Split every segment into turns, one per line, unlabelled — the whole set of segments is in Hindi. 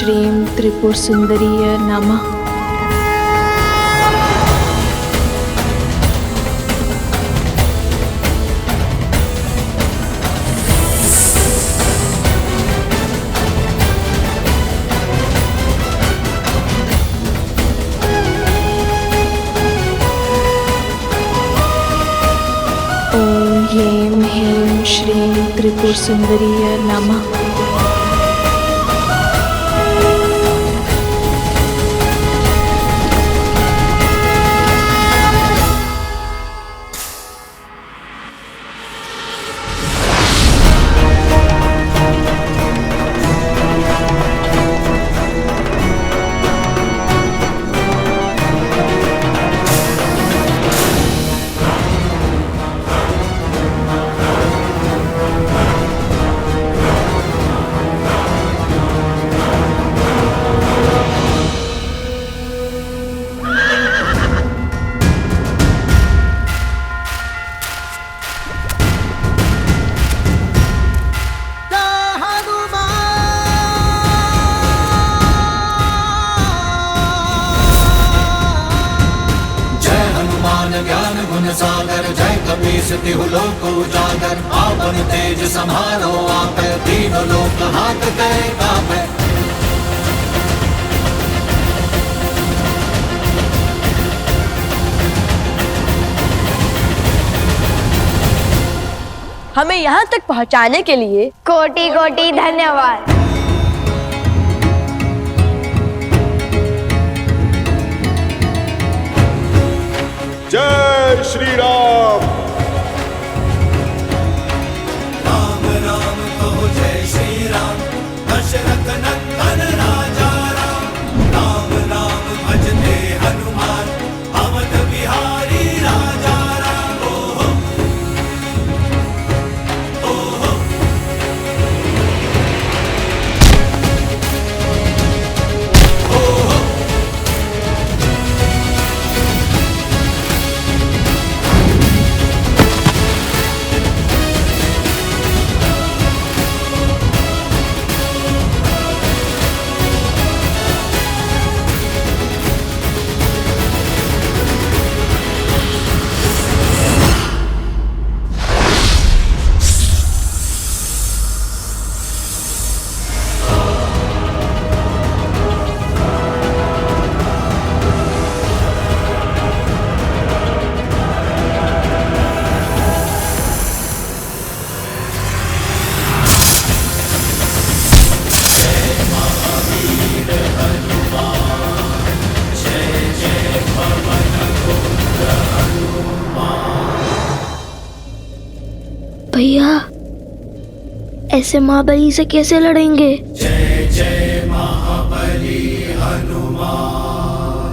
श्रीं त्रिपुरसुंदरीय नमः। ओम ह्रीं ह्रीं श्रीं त्रिपुरसुंदरीय नमः।
ज्ञान गुण सागर जय कपीस तिहु लोक उजागर पावन तेज समारो आपै तीनों लोक हाथ कह कापै।
हमें यहाँ तक पहुँचाने के लिए
कोटि कोटि धन्यवाद।
जय श्री राम।
राम राम कहो जय श्री राम दशरथ नंदन राजा राम। राम राम भजते हनुमान अवध बिहारी राजा राम। ओहो ओहो ओहो
भैया ऐसे महाबली से कैसे लड़ेंगे?
जय जय महाबली हनुमान।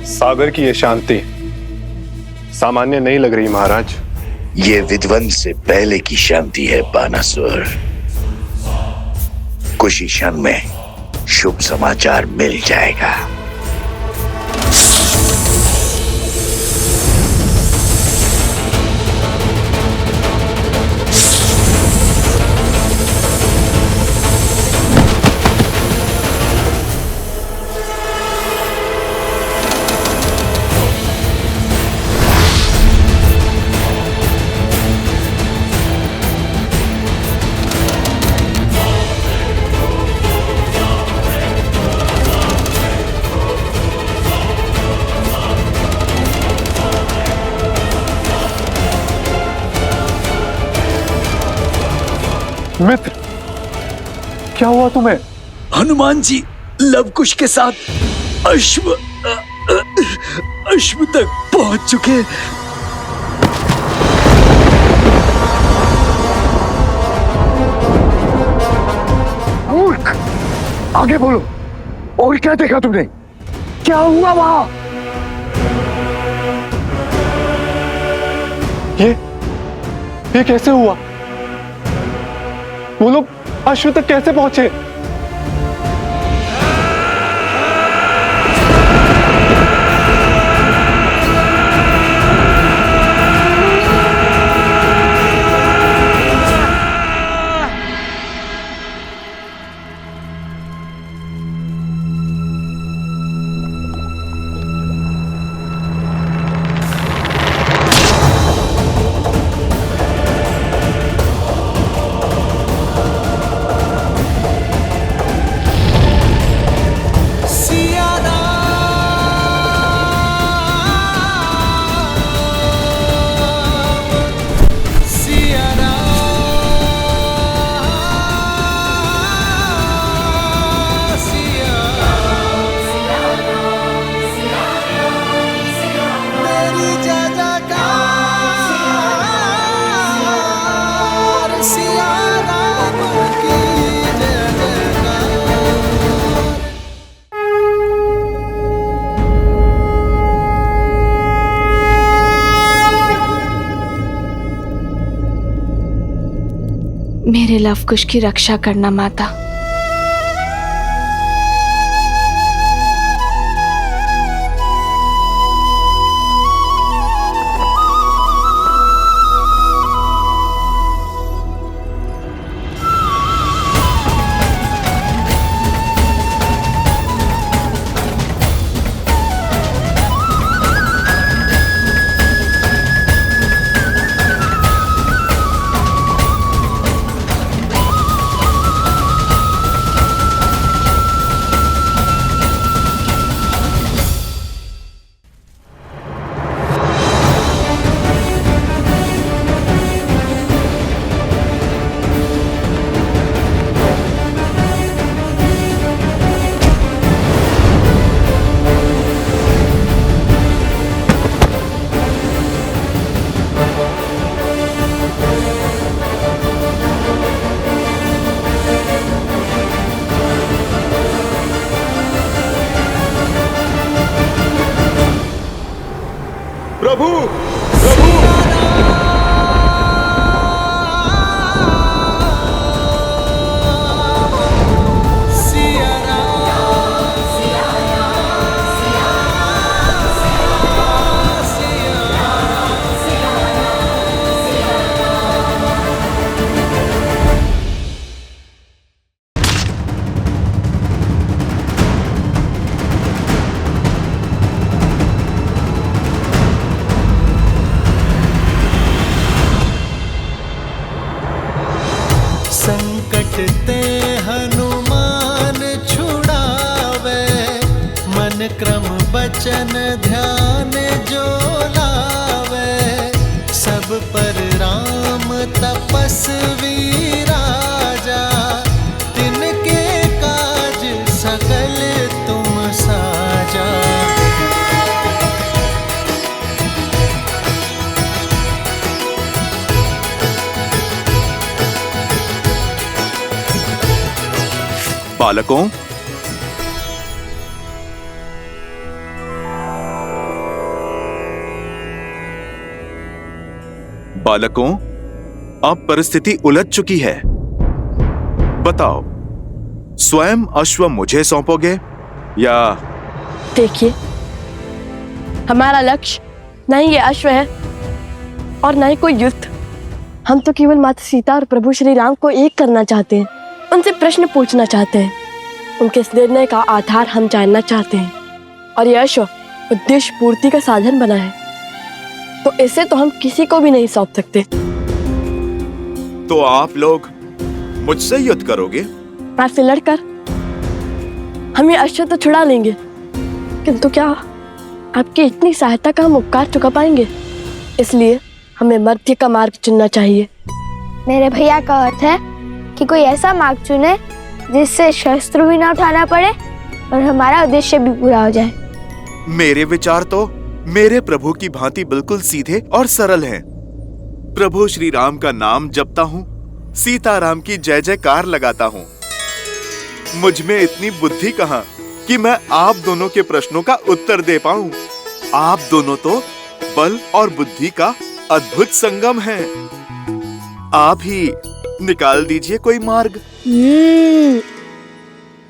सागर की ये शांति सामान्य नहीं लग रही महाराज।
ये विध्वंस से पहले की शांति है बानासुर। कुछ ही क्षण में शुभ समाचार मिल जाएगा।
मित्र, क्या हुआ तुम्हें?
हनुमान जी लवकुश के साथ अश्व तक पहुंच चुके।
मूर्ख, आगे बोलो। और क्या देखा तुमने? क्या हुआ वहां? ये कैसे हुआ? वो लोग अश्व तक कैसे पहुंचे?
मेरे लव कुश की रक्षा करना माता।
प्रभु प्रभु
संकट ते हनुमान छुड़ावे, मन क्रम बचन ध्यान जो लावे। सब पर राम तपस्वी राजा, तिनके काज सकल तुम साजा।
बालकों, बालकों, अब परिस्थिति उलझ चुकी है। बताओ, स्वयं अश्व मुझे सौंपोगे या?
देखिए, हमारा लक्ष्य न ही ये अश्व है और न ही कोई युद्ध। हम तो केवल माता सीता और प्रभु श्री राम को एक करना चाहते हैं, उनसे प्रश्न पूछना चाहते हैं, उनके इस निर्णय का आधार हम जानना चाहते हैं। और यह अश्व उद्देश्य पूर्ति का साधन बना है, तो इसे तो हम किसी को भी नहीं सौंप सकते।
तो आप लोग मुझसे युद्ध करोगे?
आपसे लड़कर हम ये अश्व तो छुड़ा लेंगे, किंतु क्या आपकी इतनी सहायता का हम उपकार चुका पाएंगे? इसलिए हमें मध्य का मार्ग चुनना चाहिए।
मेरे भैया का अर्थ है कि कोई ऐसा मार्ग चुने जिससे शस्त्र भी ना उठाना पड़े और हमारा उद्देश्य भी पूरा हो जाए।
मेरे विचार तो मेरे प्रभु की भांति बिल्कुल सीधे और सरल हैं। प्रभु श्री राम का नाम जपता हूँ, सीताराम की जय जयकार लगाता हूँ। मुझ में इतनी बुद्धि कहाँ कि मैं आप दोनों के प्रश्नों का उत्तर दे पाऊं। आप दोनों तो बल और बुद्धि का अद्भुत संगम हैं। आप ही निकाल दीजिए कोई मार्ग।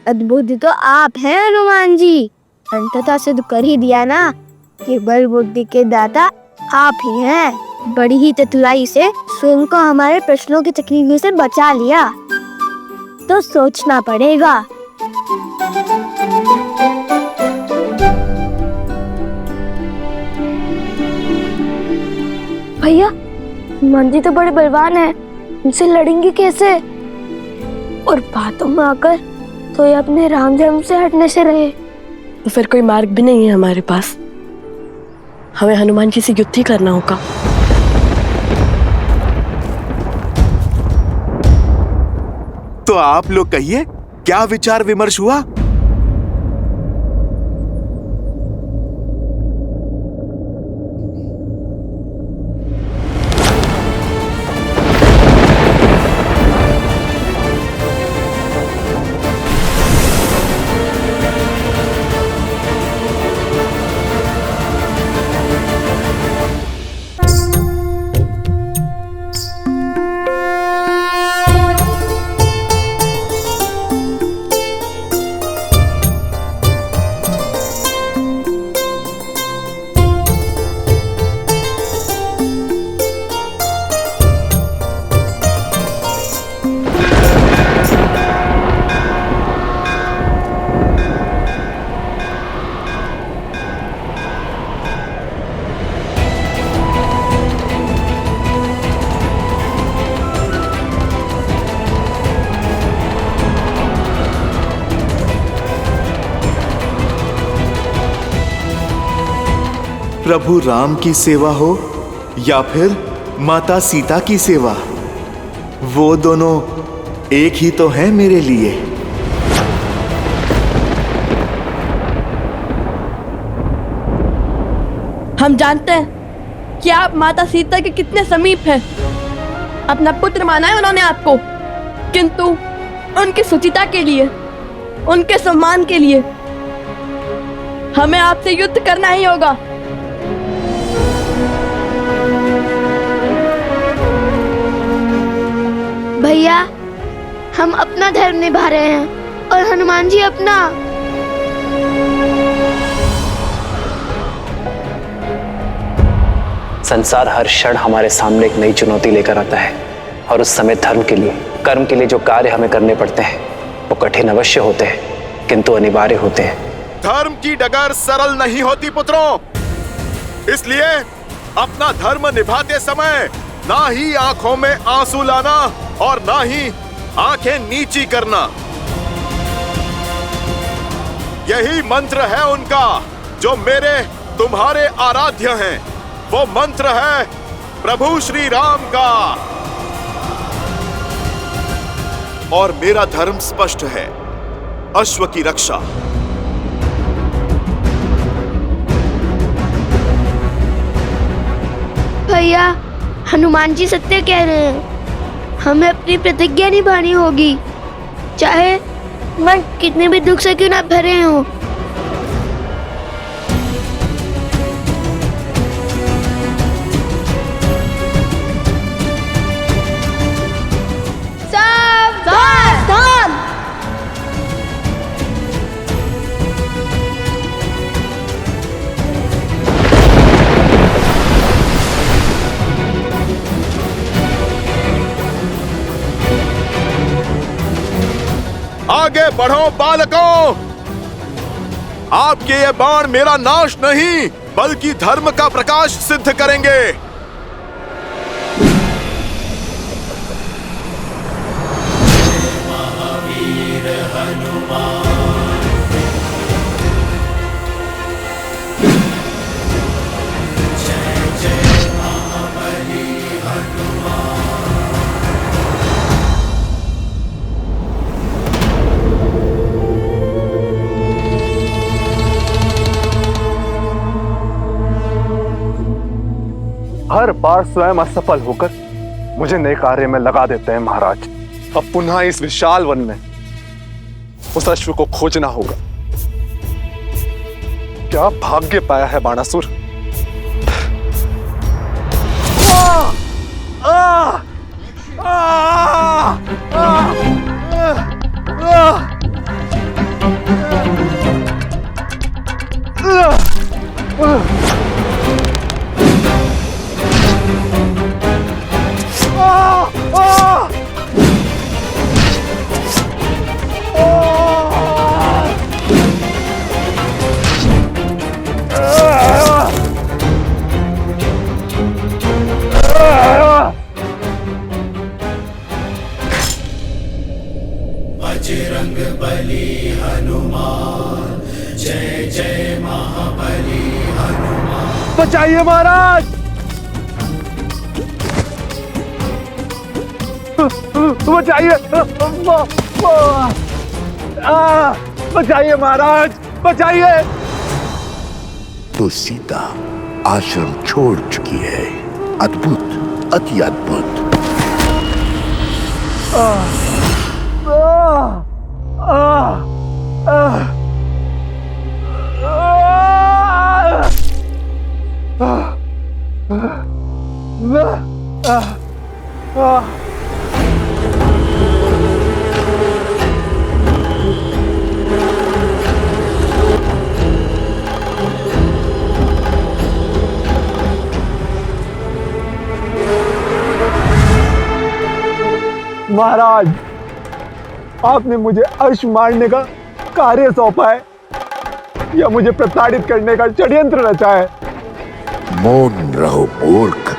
अद्भुत तो आप हैं हनुमान जी। अंततः सिद्ध कर ही दिया ना कि बल बुद्धि के दाता आप ही हैं। बड़ी ही चतुराई से स्वयं को हमारे प्रश्नों की तकलीफ से बचा लिया, तो सोचना पड़ेगा। भैया, हनुमान जी तो बड़े बलवान हैं, उनसे लड़ेंगे कैसे? और बातों में आकर तो ये अपने राम जन्म से हटने से रहे।
तो फिर कोई मार्ग भी नहीं है हमारे पास। हमें हनुमान जी से युद्ध ही करना होगा।
तो आप लोग कहिए, क्या विचार विमर्श हुआ? प्रभु राम की सेवा हो या फिर माता सीता की सेवा, वो दोनों एक ही तो हैं मेरे लिए।
हम जानते हैं कि आप माता सीता के कितने समीप हैं। अपना पुत्र माना है उन्होंने आपको, किंतु उनकी सुचिता के लिए, उनके सम्मान के लिए हमें आपसे युद्ध करना ही होगा।
भैया, हम अपना धर्म निभा रहे हैं और हनुमान जी अपना।
संसार हर क्षण हमारे सामने एक नई चुनौती लेकर आता है, और उस समय धर्म के लिए, कर्म के लिए जो कार्य हमें करने पड़ते हैं वो कठिन अवश्य होते हैं, किंतु अनिवार्य होते हैं।
धर्म की डगर सरल नहीं होती पुत्रों, इसलिए अपना धर्म निभाते समय ना ही आंखों में आंसू लाना और ना ही आंखें नीची करना। यही मंत्र है उनका जो मेरे तुम्हारे आराध्य हैं। वो मंत्र है प्रभु श्री राम का। और मेरा धर्म स्पष्ट है, अश्व की रक्षा।
भैया, हनुमान जी सत्य कह रहे हैं। हमें अपनी प्रतिज्ञा निभानी होगी, चाहे मन कितने भी दुख से क्यों ना भरे हों।
सावधान!
आगे बढ़ो बालकों, आपके ये बाण मेरा नाश नहीं बल्कि धर्म का प्रकाश सिद्ध करेंगे।
हर बार स्वयं असफल होकर मुझे नए कार्य में लगा देते हैं महाराज। अब पुनः इस विशाल वन में उस अश्व को खोजना होगा। क्या भाग्य पाया है बाणासुर।
बजरंग बली हनुमान, जय जय महाबली हनुमान।
बचाइए महाराज, बचाइए, बचाइए महाराज, बचाइए।
तो सीता आश्रम छोड़ चुकी है। अद्भुत, अति अद्भुत।
महाराज, आपने मुझे अश्व मारने का कार्य सौंपा है या मुझे प्रताड़ित करने का षड्यंत्र रचा है?
मौन रहो मूर्ख।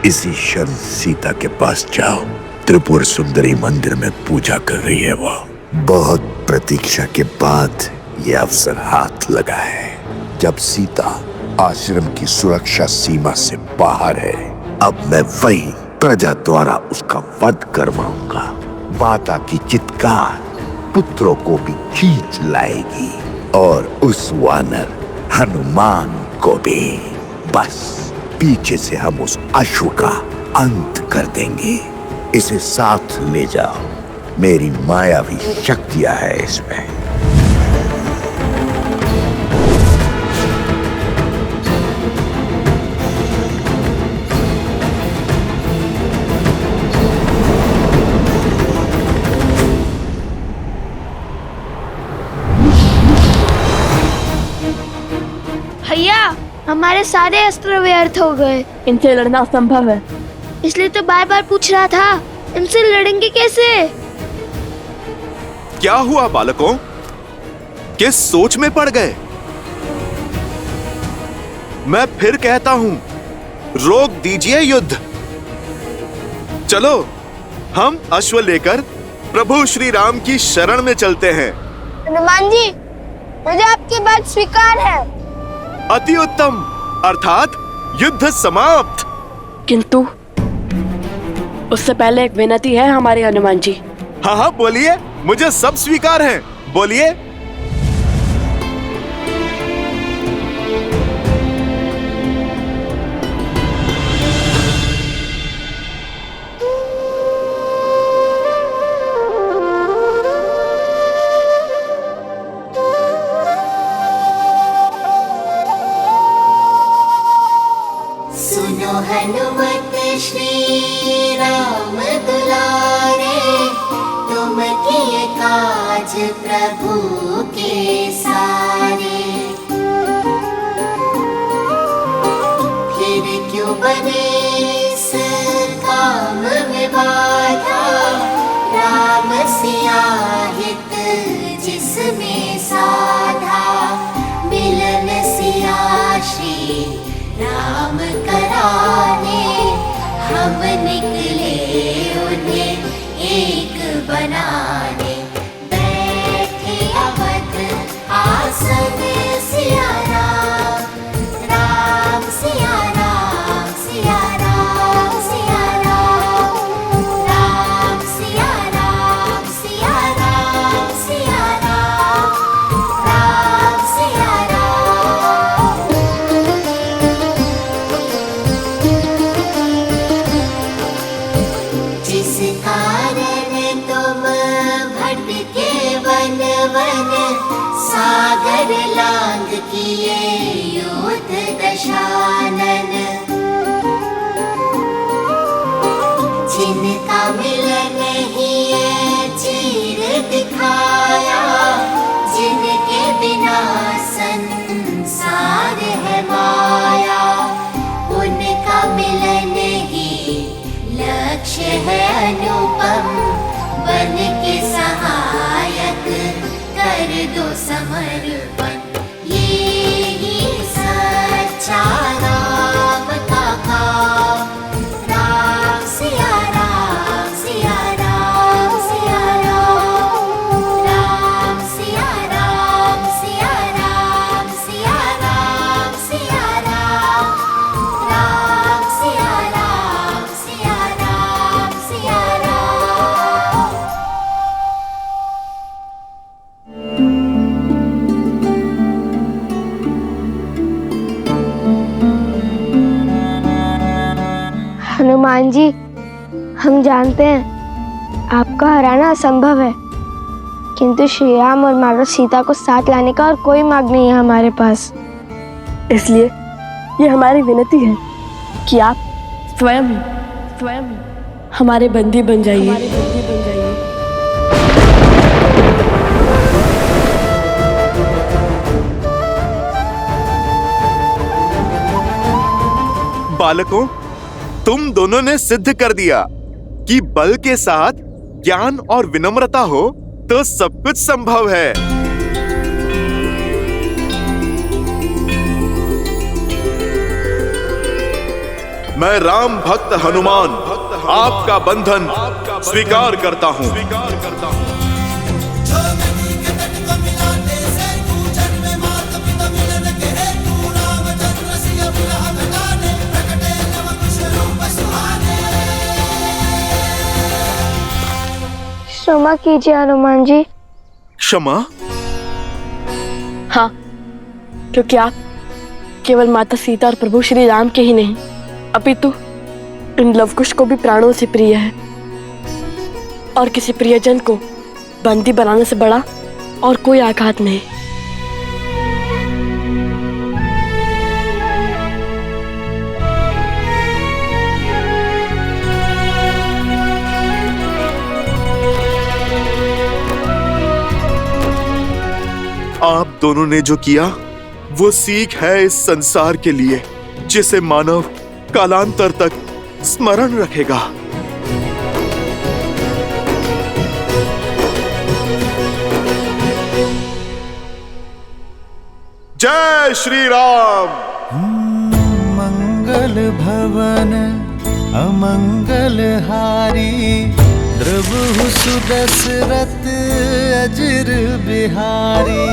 इसी क्षण सीता के पास जाओ। त्रिपुर सुंदरी मंदिर में पूजा कर रही है वो। बहुत प्रतीक्षा के बाद ये अवसर हाथ लगा है। जब सीता आश्रम की सुरक्षा सीमा से बाहर है। अब मैं वही प्रजा द्वारा उसका वध करवाऊंगा। माता की चित्कार पुत्रों को भी खींच लाएगी और उस वानर हनुमान को भी। बस पीछे से हम उस अश्व का अंत कर देंगे। इसे साथ ले जाओ, मेरी मायावी शक्तियां है इसमें।
भैया, हमारे सारे अस्त्र व्यर्थ हो गए।
इनसे लड़ना असंभव है।
इसलिए तो बार बार पूछ रहा था, इनसे लड़ेंगे कैसे?
क्या हुआ बालकों? किस सोच में पड़ गए? मैं फिर कहता हूं, रोक दीजिए युद्ध। चलो हम अश्व लेकर प्रभु श्री राम की शरण में चलते हैं।
हनुमान जी, मुझे आपकी बात स्वीकार है।
अति उत्तम, अर्थात युद्ध समाप्त।
किंतु उससे पहले एक विनती है हमारे हनुमान जी।
हाँ हाँ बोलिए, मुझे सब स्वीकार है, बोलिए।
सुनो हनुमत श्री राम दुलारे, तुम किए काज प्रभु के सारे। फिर क्यों बने इस काम में बाधा, राम सिया हित जिसमें साधा। मिलन सिया श्री राम कराने, हम निकले उन्हें एक बनाने। बैठे अवध आसन सिया राम, राम सिया राम, सिया राम, सिया राम, राम सिया राम, सिया राम, सिया राम, राम सिया राम। जिस कारण तुम भटके वन वन, सागर लांग किए युद्ध दशानन। जिनका मिलन ही चीर दिखाया, जिनके बिना संसार है माया। उनका मिलन ही लक्ष्य है अनुपम, बन के सहायक कर दो समर्पण। ये ही सच्चा राम का काम। राम सिया राम, सिया राम, सिया राम, राम सिया राम, सिया राम, सिया राम, सिया राम, राम सिया राम, सिया राम, सिया राम।
हनुमान जी, हम जानते हैं आपका हराना असंभव है, किंतु श्री राम और माता सीता को साथ लाने का और कोई मार्ग नहीं है हमारे पास।
इसलिए ये हमारी विनती है कि आप स्वयं हमारे बंदी बन जाइए।
बालकों, तुम दोनों ने सिद्ध कर दिया कि बल के साथ ज्ञान और विनम्रता हो तो सब कुछ संभव है। मैं राम भक्त हनुमान आपका बंधन स्वीकार करता हूँ।
क्षमा कीजिए हनुमान जी।
क्षमा?
हाँ, क्योंकि आप केवल माता सीता और प्रभु श्री राम के ही नहीं, अपितु इन लवकुश को भी प्राणों से प्रिय है। और किसी प्रियजन को बंदी बनाने से बड़ा और कोई आघात नहीं।
आप दोनों ने जो किया वो सीख है इस संसार के लिए, जिसे मानव कालांतर तक स्मरण रखेगा। जय श्री राम।
मंगल भवन अमंगल हारी, द्रवहु सुदशरथ अजर बिहारी।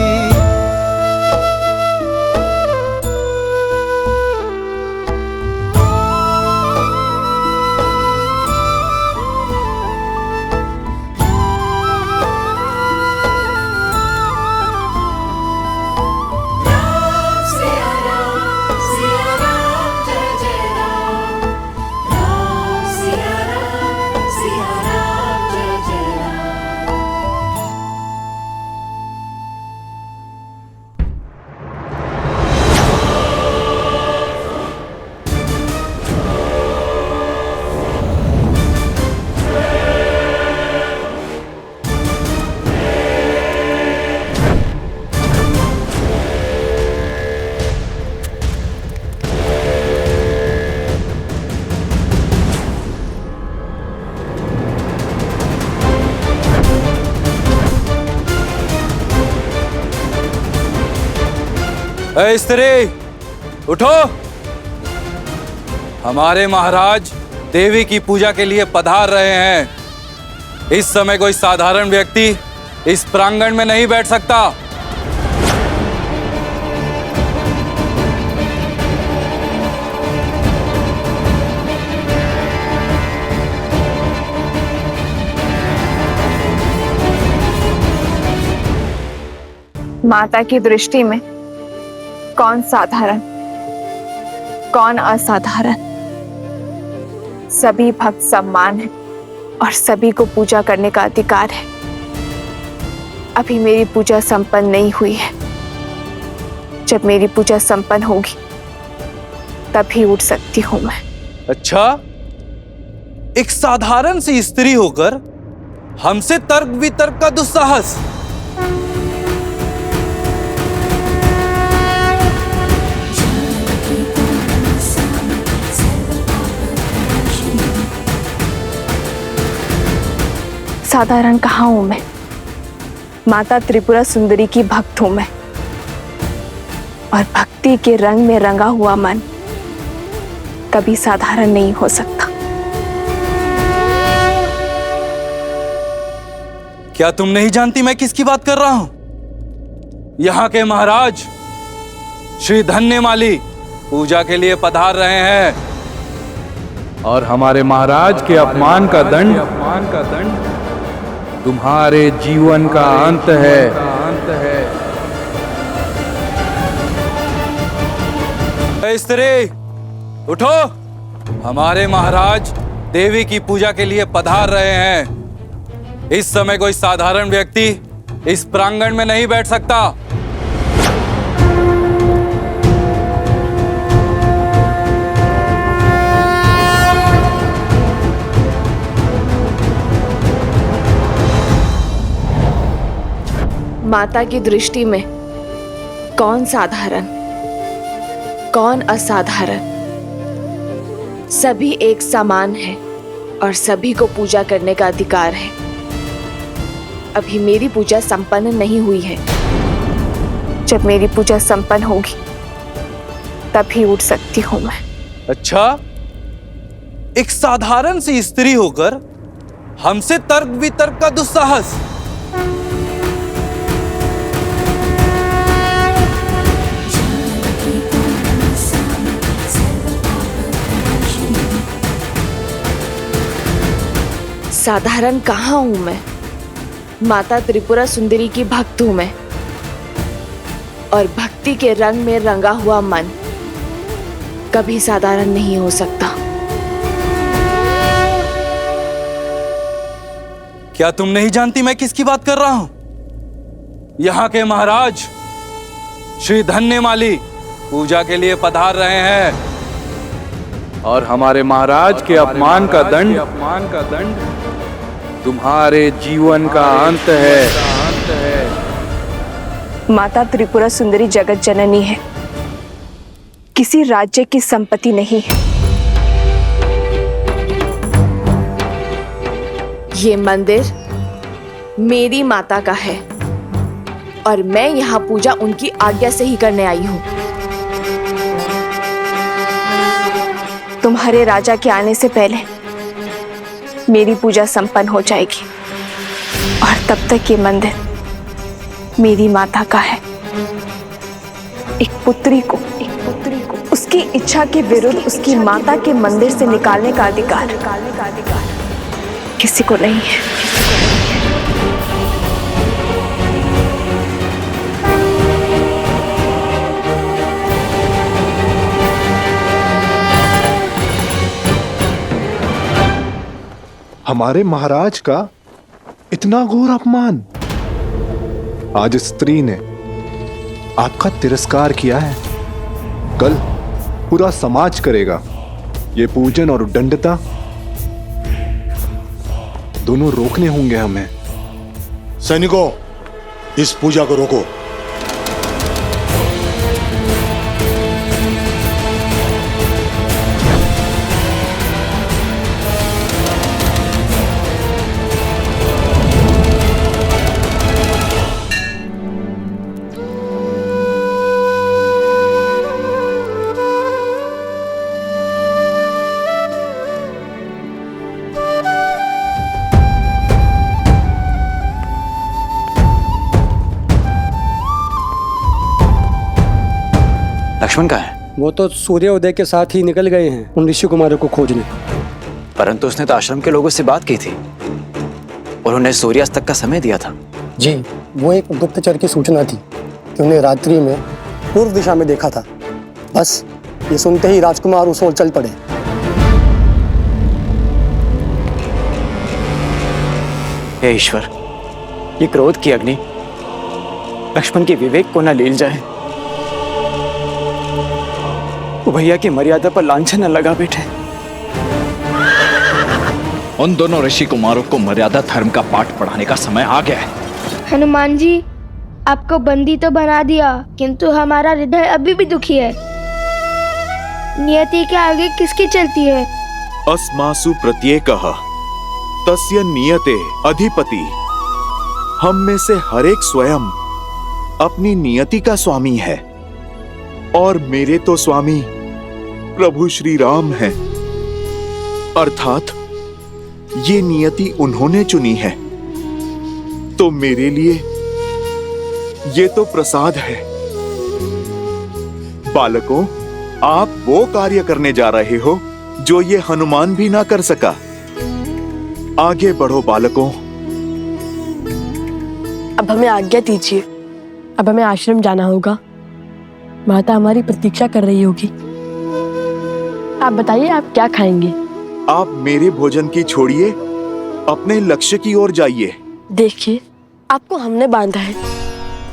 ऐ स्त्री, उठो। हमारे महाराज देवी की पूजा के लिए पधार रहे हैं। इस समय कोई साधारण व्यक्ति इस प्रांगण में नहीं बैठ सकता।
माता की दृष्टि में कौन साधारण, कौन असाधारण, सभी भक्त सम्मान है और सभी को पूजा करने का अधिकार है। अभी मेरी पूजा संपन्न नहीं हुई है। जब मेरी पूजा संपन्न होगी तभी उठ सकती हूं मैं।
अच्छा, एक साधारण सी स्त्री होकर हमसे तर्क वितर्क का दुस्साहस।
साधारण कहाँ हूं मैं? माता त्रिपुरा सुंदरी की भक्त हूं मैं, और भक्ति के रंग में रंगा हुआ मन कभी साधारण नहीं हो सकता।
क्या तुम नहीं जानती मैं किसकी बात कर रहा हूं? यहाँ के महाराज श्री धन्यमाली पूजा के लिए पधार रहे हैं।
और हमारे महाराज के अपमान का दंड तुम्हारे जीवन का अंत है।
स्त्री, उठो। हमारे महाराज देवी की पूजा के लिए पधार रहे हैं। इस समय कोई साधारण व्यक्ति इस प्रांगण में नहीं बैठ सकता।
माता की दृष्टि में कौन साधारण, कौन असाधारण, सभी एक समान है और सभी को पूजा करने का अधिकार है। अभी मेरी पूजा संपन्न नहीं हुई है। जब मेरी पूजा संपन्न होगी तभी उठ सकती हूं मैं।
अच्छा, एक साधारण सी स्त्री होकर हमसे तर्क वितर्क का दुस्साहस।
साधारण कहाँ हूं मैं? माता त्रिपुरा सुंदरी की भक्त हूं मैं, और भक्ति के रंग में रंगा हुआ मन कभी साधारण नहीं हो सकता।
क्या तुम नहीं जानती मैं किसकी बात कर रहा हूं? यहाँ के महाराज श्री धन्यमाली पूजा के लिए पधार रहे हैं,
और हमारे महाराज के अपमान का दंड तुम्हारे जीवन का अंत है।
माता त्रिपुरा सुंदरी जगत जननी है, किसी राज्य की संपत्ति नहीं है। ये मंदिर मेरी माता का है और मैं यहाँ पूजा उनकी आज्ञा से ही करने आई हूँ। तुम्हारे राजा के आने से पहले मेरी पूजा संपन्न हो जाएगी और तब तक ये मंदिर मेरी माता का है। एक पुत्री को उसकी इच्छा के विरुद्ध उसकी माता के मंदिर से निकालने का अधिकार किसी को नहीं है।
हमारे महाराज का इतना घोर अपमान। आज स्त्री ने आपका तिरस्कार किया है, कल पूरा समाज करेगा। ये पूजन और उद्दंडता दोनों रोकने होंगे हमें।
सैनिकों, इस पूजा को रोको।
लक्ष्मण कहाँ है?
वो तो सूर्योदय के साथ ही निकल गए हैं उन ऋषि कुमारों को खोजने।
परंतु उसने तो आश्रम के लोगों से बात की थी और उन्हें सूर्यास्त तक का समय दिया था।
जी, वो एक गुप्तचर की सूचना थी कि उन्हें रात्रि में पूर्व दिशा में देखा था। बस ये सुनते ही राजकुमार उस ओर चल पड़े।
हे ईश्वर, ये क्रोध की अग्नि लक्ष्मण के विवेक को न लील जाए, वो भैया की मर्यादा पर लांछन न लगा बैठे।
उन दोनों ऋषि कुमारों को मर्यादा धर्म का पाठ पढ़ाने का समय आ गया है।
हनुमान जी, आपको बंदी तो बना दिया, किंतु हमारा हृदय अभी भी दुखी है। नियति के आगे किसकी चलती है?
अस्मासु प्रत्येकः तस्य नियते अधिपति। हम में से हर एक स्वयं अपनी नियति का स्वामी है, और मेरे तो स्वामी प्रभु श्री राम हैं। अर्थात ये नियति उन्होंने चुनी है, तो मेरे लिए ये तो प्रसाद है। बालकों, आप वो कार्य करने जा रहे हो जो ये हनुमान भी ना कर सका। आगे बढ़ो बालकों।
अब हमें आज्ञा दीजिए, अब हमें आश्रम जाना होगा। माता हमारी प्रतीक्षा कर रही होगी। आप बताइए, आप क्या खाएंगे?
आप मेरे भोजन की छोड़िए, अपने लक्ष्य की ओर जाइए।
देखिए, आपको हमने बांधा है,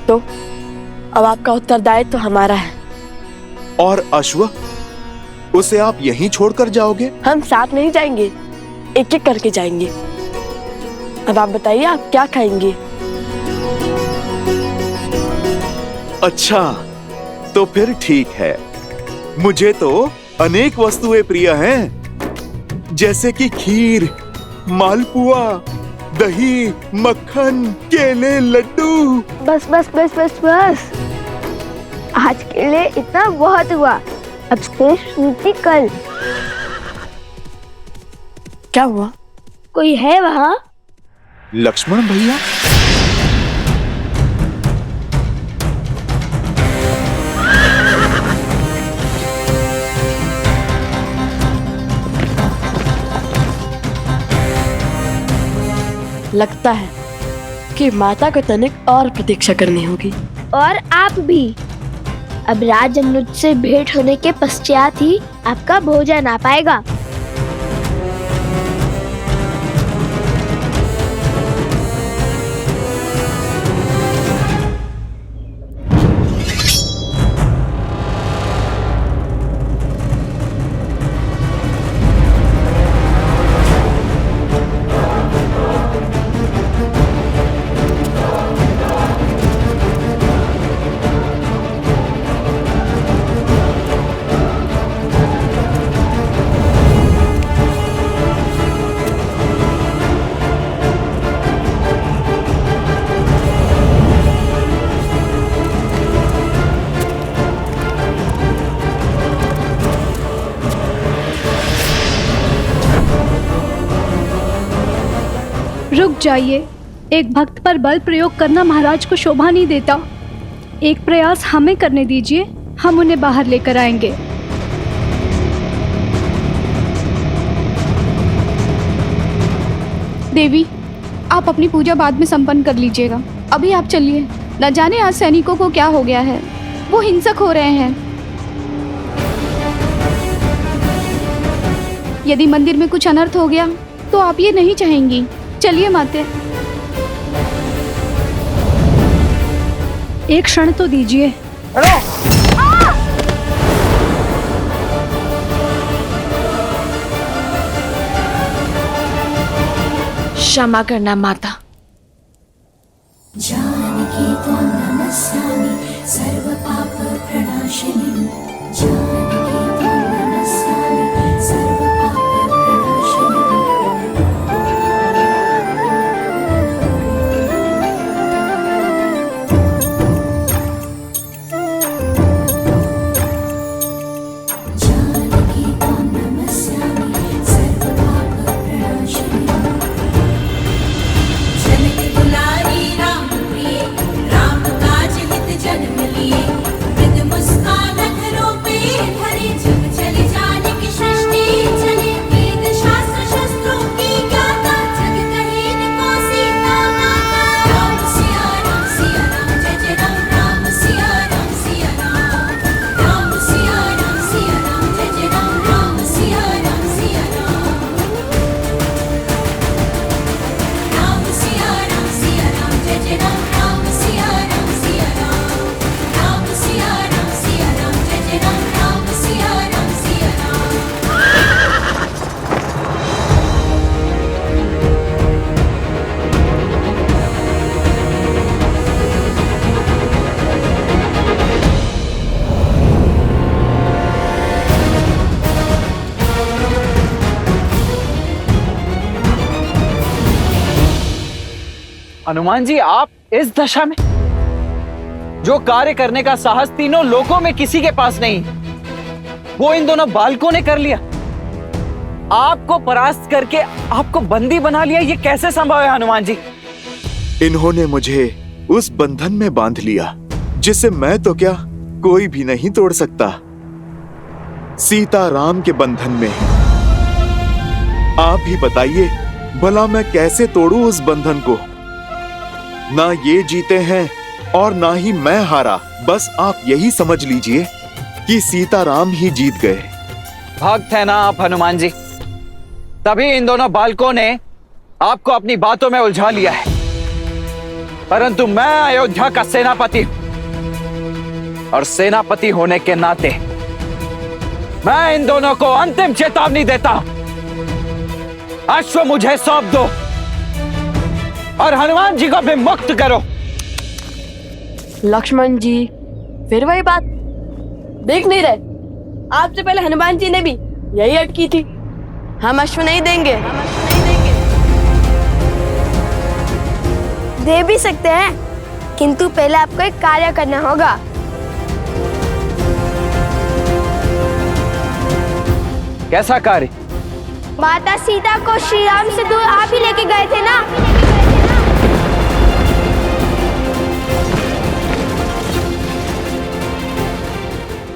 तो अब आपका उत्तरदायित्व तो हमारा है।
और अश्व, उसे आप यहीं छोड़कर जाओगे?
हम साथ नहीं जाएंगे, एक एक करके जाएंगे। अब आप बताइए, आप क्या खाएंगे?
अच्छा, तो फिर ठीक है। मुझे तो अनेक वस्तुएं प्रिय हैं, जैसे कि खीर, मालपुआ, दही, मक्खन, केले, लड्डू।
बस बस बस बस बस, आज के लिए इतना बहुत हुआ। अब शेष नीति कल।
क्या हुआ?
कोई है वहाँ?
लक्ष्मण भैया?
लगता है कि माता को तनिक और प्रतीक्षा करनी होगी।
और आप भी। अब राज अनुज से भेंट होने के पश्चात ही आपका भोजन आ पाएगा।
रुक जाइए, एक भक्त पर बल प्रयोग करना महाराज को शोभा नहीं देता। एक प्रयास हमें करने दीजिए, हम उन्हें बाहर लेकर आएंगे।
देवी, आप अपनी पूजा बाद में संपन्न कर लीजिएगा। अभी आप चलिए। न जाने आज सैनिकों को क्या हो गया है, वो हिंसक हो रहे हैं। यदि मंदिर में कुछ अनर्थ हो गया तो आप ये नहीं चाहेंगी। चलिए माते।
एक क्षण तो दीजिए।
क्षमा करना माता।
जानकी त्वां नमस्यामि सर्व पाप प्रणाशिनी। जानकी त्वां नमस्यामि सर्व पाप प्रणाशिनी। जानकी त्वां नमस्यामि सर्व पाप प्रणाशिनी। जनक दुलारी राम प्रिय, राम काज हित जन्म लिए। मृद मुस्कान अधरों पे धरे, जब चले जानकी सृष्टि चले। वेद शास्त्र शस्त्रों की ज्ञाता, जग कहे इनको सीता माता। राम सिया राम, जय जय राम। राम सिया राम, राम सिया राम, जय जय राम। राम सिया राम, राम सिया राम, जय जय राम। राम सिया राम, राम सिया राम, जय जय राम। राम सिया राम,
हनुमान जी, आप इस दशा में? जो कार्य करने का साहस तीनों लोकों में किसी के पास नहीं, वो इन दोनों बालकों ने कर लिया। आपको परास्त करके आपको बंदी बना लिया, ये कैसे संभव है हनुमान जी?
इन्होंने मुझे उस बंधन में बांध लिया जिसे मैं तो क्या कोई भी नहीं तोड़ सकता। सीता राम के बंधन में। आप ही बताइए, भला मैं कैसे तोड़ूं उस बंधन को? ना ये जीते हैं और ना ही मैं हारा। बस आप यही समझ लीजिए कि सीताराम ही जीत गए।
भक्त है ना आप हनुमान जी, तभी इन दोनों बालकों ने आपको अपनी बातों में उलझा लिया है। परंतु मैं अयोध्या का सेनापति हूं, और सेनापति होने के नाते मैं इन दोनों को अंतिम चेतावनी देता हूं। अश्व मुझे सौंप दो और हनुमान जी को भी मुक्त करो।
लक्ष्मण जी, फिर वही बात। देख नहीं रहे, आपसे पहले हनुमान जी ने भी यही अटकी थी। हम अश्व नहीं देंगे।
दे भी सकते हैं, किंतु पहले आपको एक कार्य करना होगा।
कैसा कार्य?
माता सीता को श्री राम से दूर आप ही लेके गए थे ना।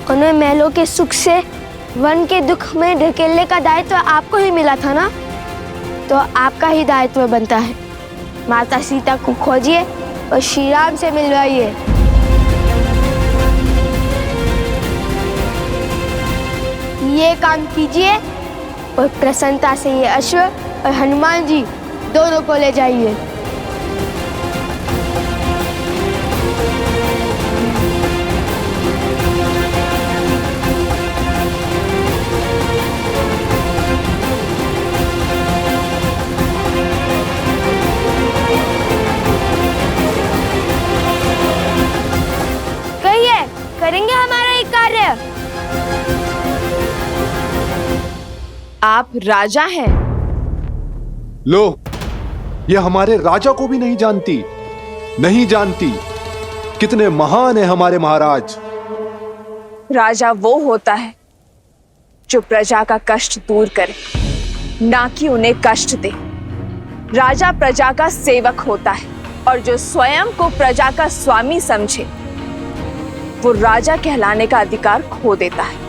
उन्हें महलों के सुख से वन के दुख में ढकेलने का दायित्व आपको ही मिला था ना, तो आपका ही दायित्व बनता है माता सीता को खोजिए और श्री राम से मिलवाइए। ये काम कीजिए और प्रसन्नता से ये अश्व और हनुमान जी दोनों को ले जाइए। कहिए, करेंगे हमारा ये कार्य?
आप राजा हैं।
लो, ये हमारे राजा को भी नहीं जानती, नहीं जानती कितने महान है हमारे महाराज।
राजा वो होता है जो प्रजा का कष्ट दूर करे, ना कि उन्हें कष्ट दे। राजा प्रजा का सेवक होता है और जो स्वयं को प्रजा का स्वामी समझे वो राजा कहलाने का अधिकार खो देता है।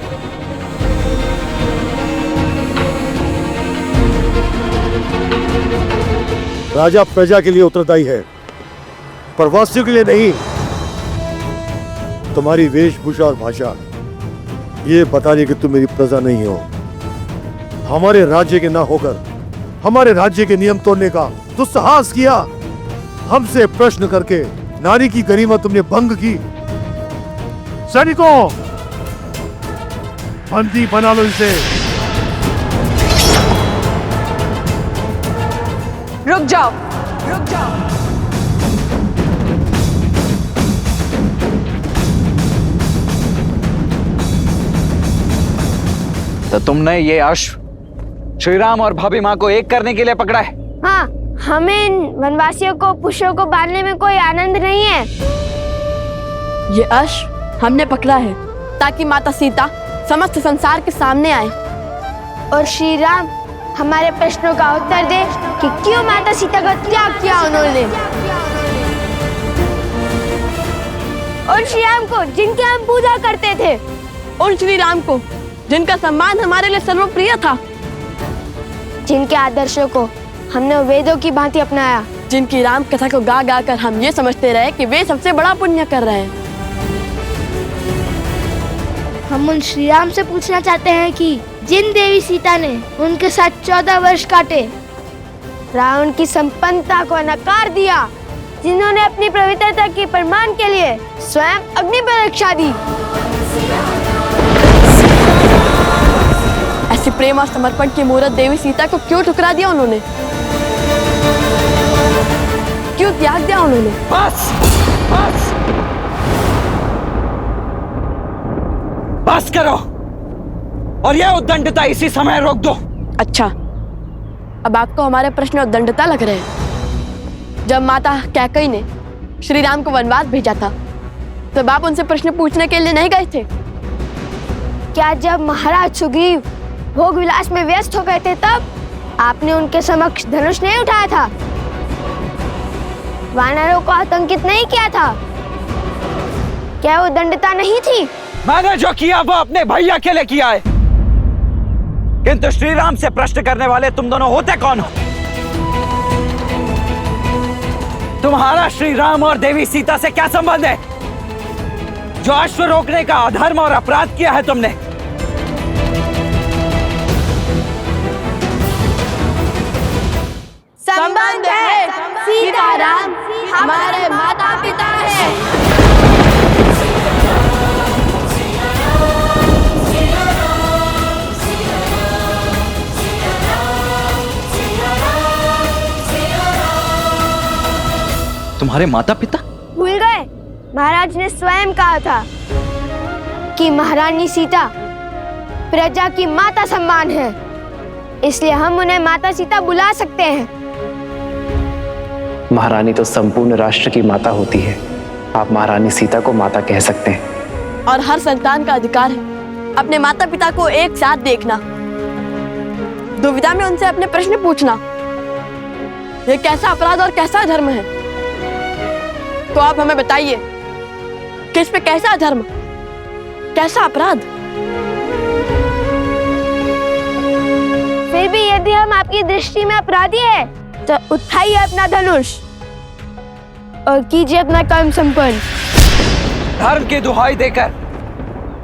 राजा प्रजा के लिए उत्तरदायी है, प्रवासियों के लिए नहीं। तुम्हारी वेशभूषा और भाषा ये बता रही कि तुम मेरी प्रजा नहीं हो। हमारे राज्य के ना होकर हमारे राज्य के नियम तोड़ने का दुस्साहस किया। हमसे प्रश्न करके नारी की गरिमा तुमने भंग की। सैनिकों, बंदी बना लो इसे।
रुक जाओ, रुक जाओ।
तो तुमने ये अश्व श्री राम और भाभी माँ को एक करने के लिए पकड़ा है?
हाँ, हमें इन वनवासियों को पुष्पों को बांधने में कोई आनंद नहीं है।
ये अश्व हमने पकड़ा है ताकि माता सीता समस्त संसार के सामने आए
और श्री राम हमारे प्रश्नों का उत्तर दे कि क्यों माता सीता का त्याग किया उन्होंने। और श्री राम को जिनकी हम पूजा करते थे,
और श्री राम को जिनका सम्मान हमारे लिए सर्वप्रिय था,
जिनके आदर्शों को हमने वेदों की भांति अपनाया,
जिनकी राम कथा को गा गा कर हम ये समझते रहे कि वे सबसे बड़ा पुण्य कर रहे हैं।
हम उन श्री राम से पूछना चाहते हैं कि जिन देवी सीता ने उनके साथ 14 वर्ष काटे, रावण की संपन्नता को नकार दिया, जिन्होंने अपनी पवित्रता के प्रमाण के लिए स्वयं अग्नि परीक्षा दी,
ऐसी प्रेम और समर्पण की मूर्त देवी सीता को क्यों ठुकरा दिया उन्होंने? क्यों त्याग दिया उन्होंने?
बस, बस, बस करो और यह उद्दंडता इसी समय रोक दो।
अच्छा, अब आपको हमारे प्रश्न उद्दंडता लग रहे हैं। जब माता कैकेयी ने श्री राम को वनवास भेजा था, तब आप उनसे प्रश्न पूछने के लिए नहीं गए थे?
क्या जब महाराज सुग्रीव भोग विलास में व्यस्त हो गए थे तब आपने उनके समक्ष धनुष नहीं उठाया था? वानरों को आतंकित नहीं किया था? क्या वो दंडता नहीं थी?
मैंने जो किया वो अपने भैया के लिए किया है, किंतु श्री राम से प्रश्न करने वाले तुम दोनों होते कौन हो? तुम्हारा श्री राम और देवी सीता से क्या संबंध है? जो अश्व रोकने का अधर्म और अपराध किया है तुमने।
संबंध है, सीताराम हमारे माता पिता हैं।
तुम्हारे माता पिता?
भूल गए? महाराज ने स्वयं कहा था कि महारानी सीता प्रजा की माता सम्मान है, इसलिए हम उन्हें माता सीता बुला सकते हैं।
महारानी तो संपूर्ण राष्ट्र की माता होती है, आप महारानी सीता को माता कह सकते हैं।
और हर संतान का अधिकार है अपने माता पिता को एक साथ देखना, दुविधा में उनसे अपने प्रश्न पूछना। ये कैसा अपराध और कैसा धर्म है? तो आप हमें बताइए कि इस पे कैसा धर्म, कैसा अपराध?
फिर भी यदि हम आपकी दृष्टि में अपराधी है तो उठाइए अपना धनुष और कीजिए अपना कर्म संपन्न।
धर्म की दुहाई देकर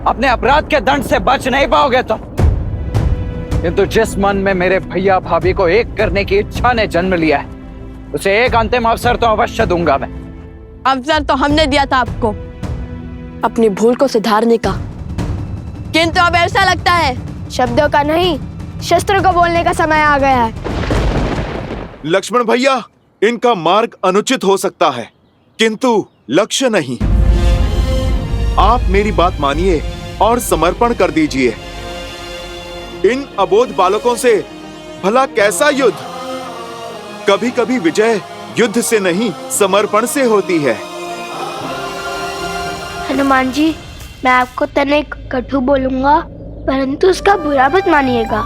अपने अपराध के दंड से बच नहीं पाओगे तुम। किंतु जिस मन में मेरे भैया भाभी को एक करने की इच्छा ने जन्म लिया है, उसे एक अंतिम अवसर तो अवश्य दूंगा मैं।
अवसर तो हमने दिया था आपको अपनी भूल को सुधारने का, किंतु अब ऐसा लगता है
शब्दों का नहीं, शस्त्रों को बोलने का समय आ गया है।
लक्ष्मण भैया, इनका मार्ग अनुचित हो सकता है, किंतु लक्ष्य नहीं। आप मेरी बात मानिए और समर्पण कर दीजिए। इन अबोध बालकों से भला कैसा युद्ध? कभी कभी विजय युद्ध से नहीं, समर्पण से होती है।
हनुमान जी, मैं आपको तनिक कटु बोलूंगा, परंतु उसका बुरा मत मानिएगा।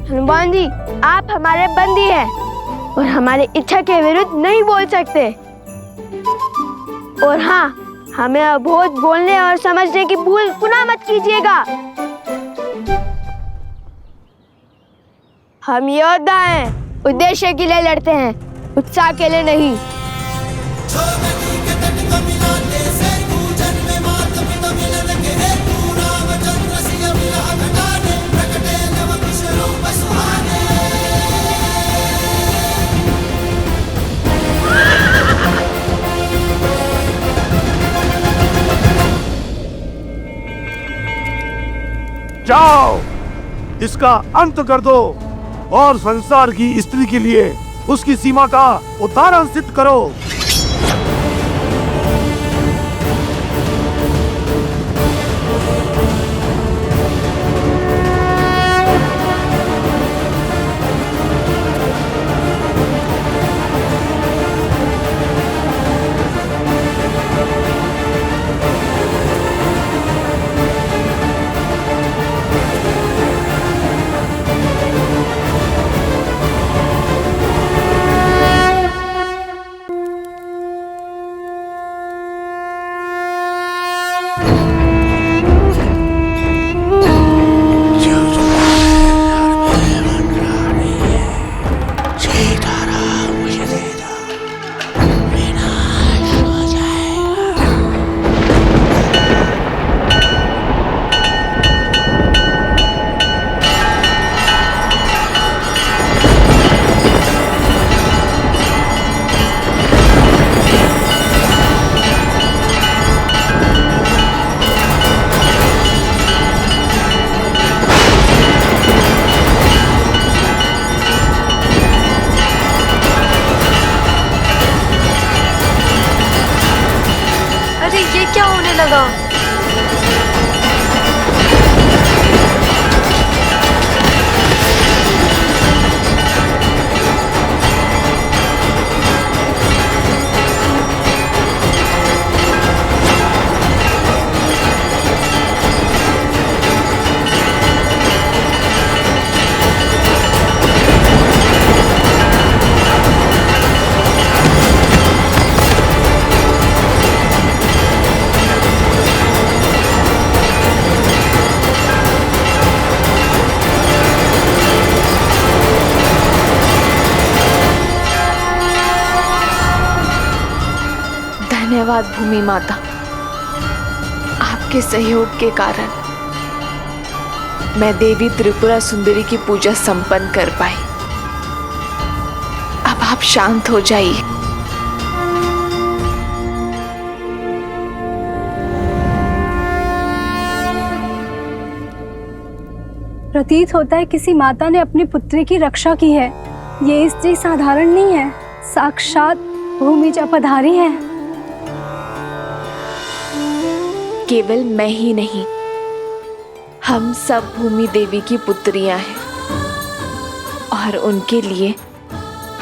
हनुमान जी, आप हमारे बंदी हैं और हमारी इच्छा के विरुद्ध नहीं बोल सकते। और हाँ, हमें अबोध बोलने और समझने की भूल पुनः मत कीजिएगा। हम योद्धा हैं, उद्देश्य के लिए लड़ते हैं, उत्साह के लिए नहीं।
जाओ, इसका अंत कर दो और संसार की स्त्री के लिए उसकी सीमा का उदाहरण सिद्ध करो।
क्या होने लगा?
धन्यवाद भूमि माता, आपके सहयोग के कारण मैं देवी त्रिपुरा सुंदरी की पूजा संपन्न कर पाई। अब आप शांत हो जाइए।
प्रतीत होता है किसी माता ने अपनी पुत्री की रक्षा की है। ये स्त्री साधारण नहीं है, साक्षात भूमिजा पधारी है।
केवल मैं ही नहीं, हम सब भूमि देवी की पुत्रियां हैं और उनके लिए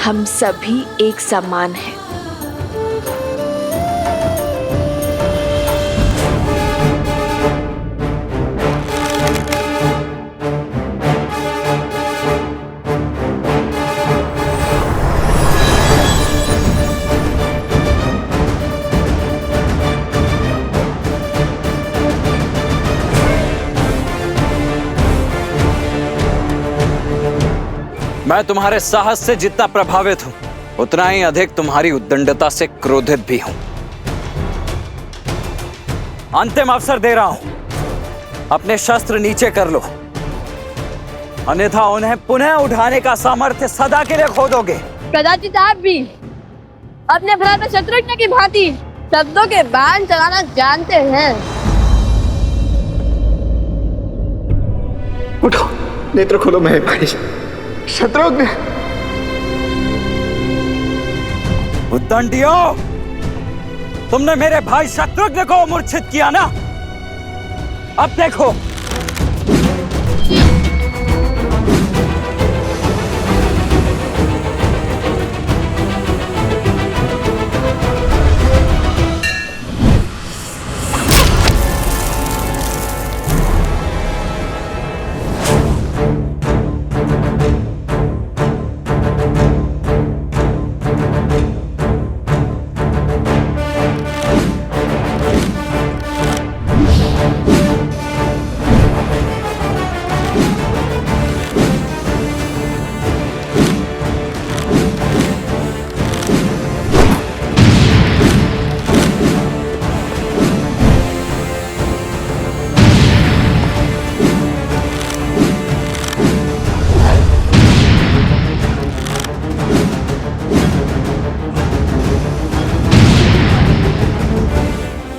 हम सभी एक समान हैं।
मैं तुम्हारे साहस से जितना प्रभावित हूं, उतना ही अधिक तुम्हारी उद्दंडता से क्रोधित भी हूं। अंतिम अवसर दे रहा हूं, अपने शस्त्र नीचे कर लो, अन्यथा उन्हें पुनः उठाने का सामर्थ्य सदा के लिए खो दोगे।
प्रजापिता आप भी अपने भ्राता शत्रुघ्न की भांति शब्दों के बाण चलाना जानते हैं।
उठो, नेत्र खोलो मेरे भाई शत्रुघ्न।
उद्दंडियों, तुमने मेरे भाई शत्रुघ्न को मूर्छित किया ना? अब देखो।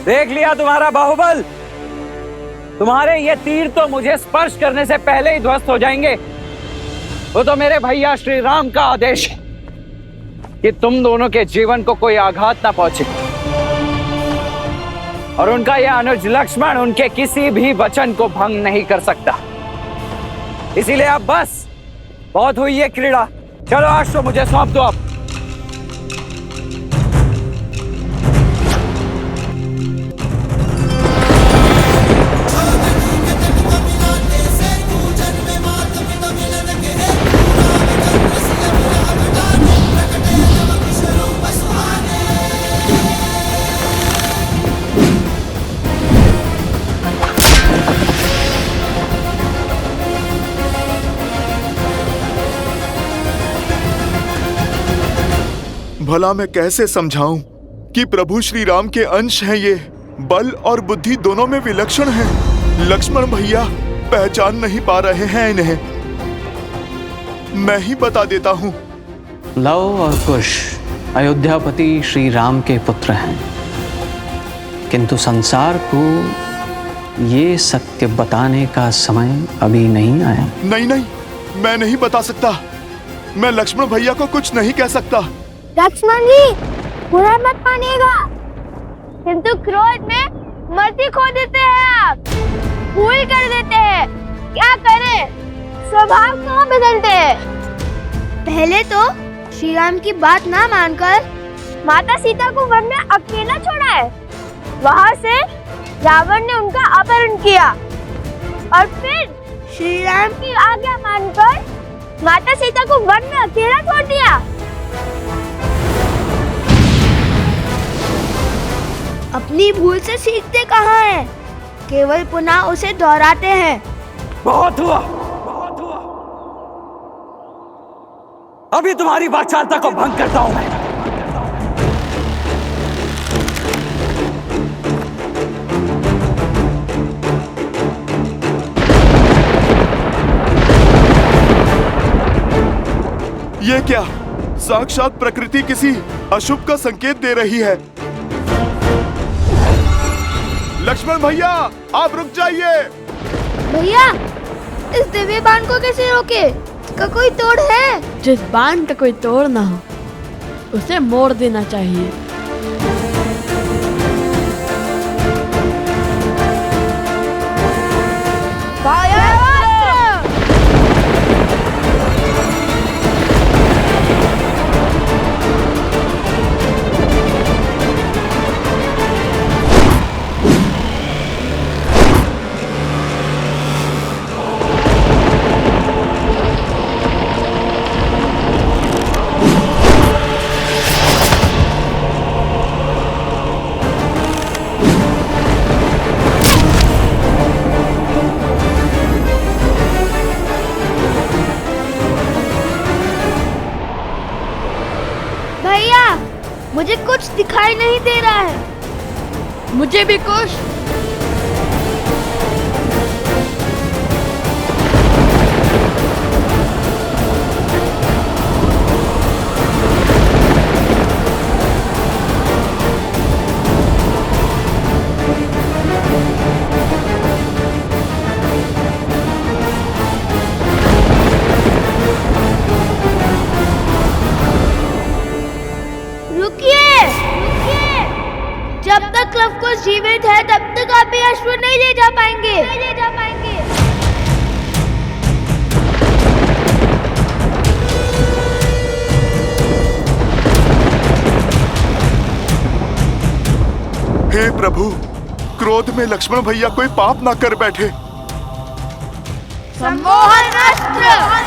देख लिया तुम्हारा बाहुबल। तुम्हारे ये तीर तो मुझे स्पर्श करने से पहले ही ध्वस्त हो जाएंगे। वो तो मेरे भैया श्री राम का आदेश है कि तुम दोनों के जीवन को कोई आघात ना पहुंचे, और उनका यह अनुज लक्ष्मण उनके किसी भी वचन को भंग नहीं कर सकता। इसीलिए अब बस बहुत हुई ये क्रीड़ा। चलो आज तो मुझे सौंप दो। अब
भला मैं कैसे समझाऊं कि प्रभु श्री राम के अंश हैं ये, बल और बुद्धि दोनों में विलक्षण हैं। लक्ष्मण भैया पहचान नहीं पा रहे हैं इन्हें। मैं ही बता देता हूं।
लव और कुश अयोध्यापति श्री राम के पुत्र हैं, किंतु संसार को ये सत्य बताने का समय अभी नहीं आया।
नहीं नहीं, मैं नहीं बता सकता। मैं लक्ष्मण भैया को कुछ नहीं कह सकता।
लक्ष्मण जी, बुरा मत मानिएगा, किंतु क्रोध में मति खो देते हैं आप, भूल कर देते हैं। क्या करें, स्वभाव क्यों बदलते हैं? पहले तो श्री राम की बात ना मानकर माता सीता को वन में अकेला छोड़ा है, वहाँ से रावण ने उनका अपहरण किया, और फिर श्री राम की आज्ञा मानकर माता सीता को वन में अकेला छोड़ दिया। अपनी भूल से सीखते कहाँ हैं, केवल पुनः उसे दोहराते हैं।
बहुत हुआ, बहुत हुआ। अभी तुम्हारी वाचालता को भंग करता हूं मैं।
ये क्या? साक्षात प्रकृति किसी अशुभ का संकेत दे रही है। लक्ष्मण भैया, आप रुक जाइए।
भैया, इस दिव्य बाण को कैसे रोके? इसका कोई तोड़ है?
जिस बाण का कोई तोड़ ना हो, उसे मोड़ देना चाहिए।
कुछ दिखाई नहीं दे रहा है।
मुझे भी कुछ।
जब तक लव कुश जीवित है तब तक आप ये अश्व नहीं ले जा पाएंगे।
हे प्रभु, क्रोध में लक्ष्मण भैया कोई पाप ना कर बैठे।
सम्मोहन अस्त्र।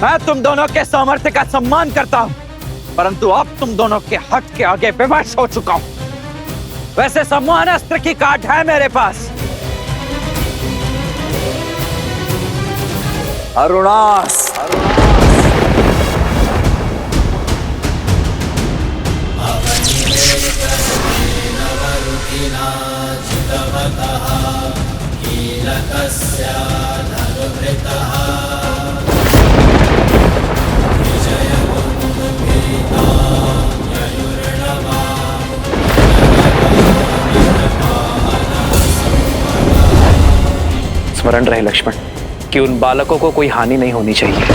मैं तुम दोनों के सामर्थ्य का सम्मान करता हूं, परंतु अब तुम दोनों के हक के आगे विवश हो चुका हूं। वैसे सम्मोहन अस्त्र की काट है मेरे पास। अरुणास।
स्मरण रहे लक्ष्मण कि उन बालकों को कोई हानि नहीं होनी चाहिए।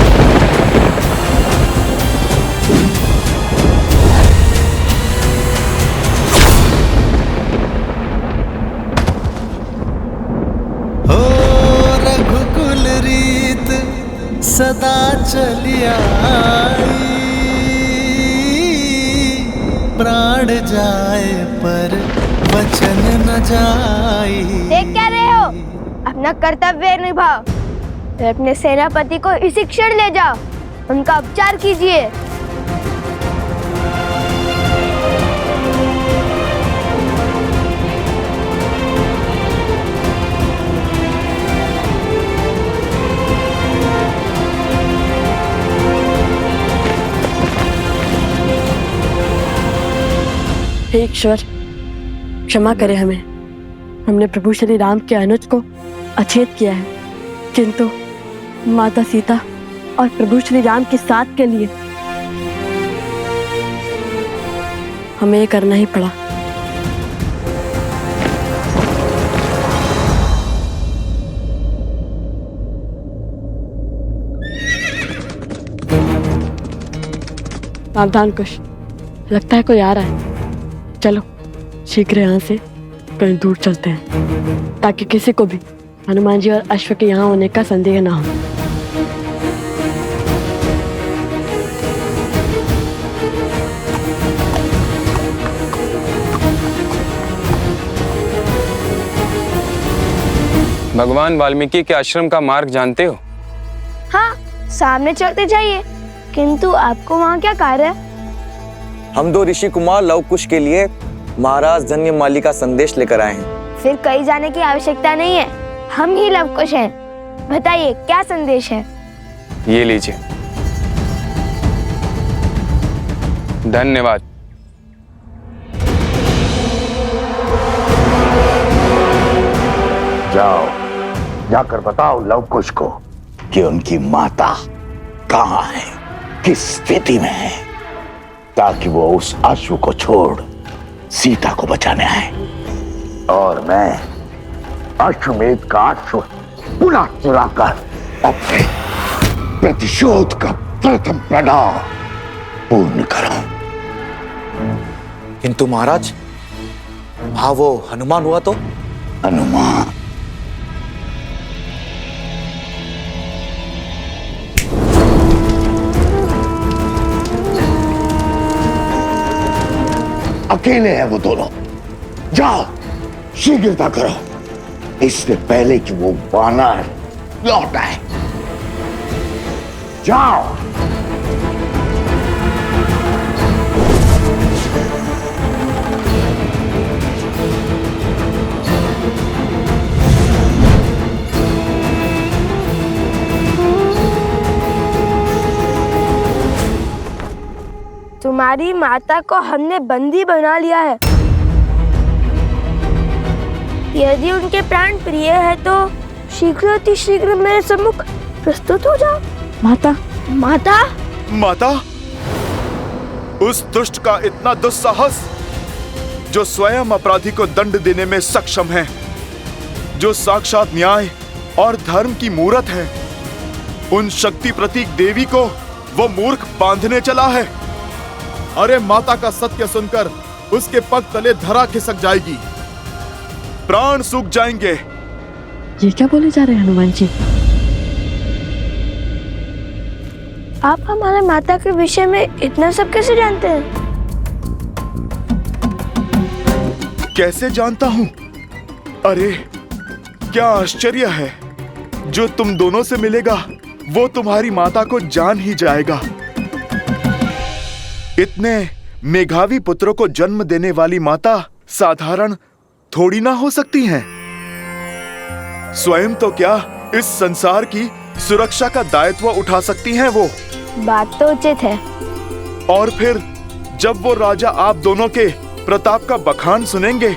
हो रघुकुल रीत सदा चलिया, प्राण जाए पर वचन न जाई।
देख क्या रहे हो? अपना कर्तव्य निभाओ। फिर अपने सेनापति को इसी क्षण ले जाओ, उनका उपचार कीजिए।
हे ईश्वर, क्षमा करें हमें। हमने प्रभु श्री राम के अनुज को अछेत किया है, किंतु माता सीता और प्रभु श्री राम के साथ के लिए हमें ये करना ही पड़ा। सावधान कुश, लगता है कोई आ रहा है। चलो शीघ्र यहाँ से कहीं दूर चलते हैं, ताकि किसी को भी हनुमान जी और अश्व के यहाँ होने का संदेह ना हो।
भगवान वाल्मीकि के आश्रम का मार्ग जानते हो?
हाँ, सामने चलते जाइए। किंतु आपको वहाँ क्या कार्य है?
हम दो ऋषि कुमार लव कुश के लिए महाराज धन्यमाली का संदेश लेकर आए हैं।
फिर कहीं जाने की आवश्यकता नहीं है, हम ही लव कुश हैं। बताइए क्या संदेश है?
ये लीजिए। धन्यवाद।
जाओ, जाकर बताओ लव कुश को कि उनकी माता कहाँ है, किस स्थिति में है, ताकि वो उस अश्व को छोड़ सीता को बचाने आए। और मैं अश्वमेध का अश्व पुनः चुराकर अपने प्रतिशोध का प्रथम पड़ाव पूर्ण करूं।
किंतु महाराज, हाँ वो हनुमान हुआ तो?
हनुमान? अकेले हैं वो दोनों। जाओ, शीघ्रता करो, इससे पहले कि वो वानर लौट आए। जाओ।
हमारी माता को हमने बंदी बना लिया है। यदि उनके प्राण प्रिय है तो शीघ्र अति शीघ्र मेरे सम्मुख प्रस्तुत हो जाओ।
माता,
माता,
माता, उस दुष्ट का इतना दुस्साहस जो स्वयं अपराधी को दंड देने में सक्षम है, जो साक्षात न्याय और धर्म की मूरत है, उन शक्ति प्रतीक देवी को वो मूर्ख बांधने चला है।
अरे माता का सत्य सुनकर उसके पग तले धरा खिसक जाएगी,
प्राण सूख जाएंगे।
ये क्या बोले जा रहे हैं हनुमान जी?
आप हमारे माता के विषय में इतना सब कैसे जानते हैं?
कैसे जानता हूं? अरे क्या आश्चर्य है, जो तुम दोनों से मिलेगा वो तुम्हारी माता को जान ही जाएगा। इतने मेघावी पुत्रों को जन्म देने वाली माता साधारण थोड़ी ना हो सकती हैं। स्वयं तो क्या इस संसार की सुरक्षा का दायित्व उठा सकती हैं वो।
बात तो उचित है।
और फिर जब वो राजा आप दोनों के प्रताप का बखान सुनेंगे,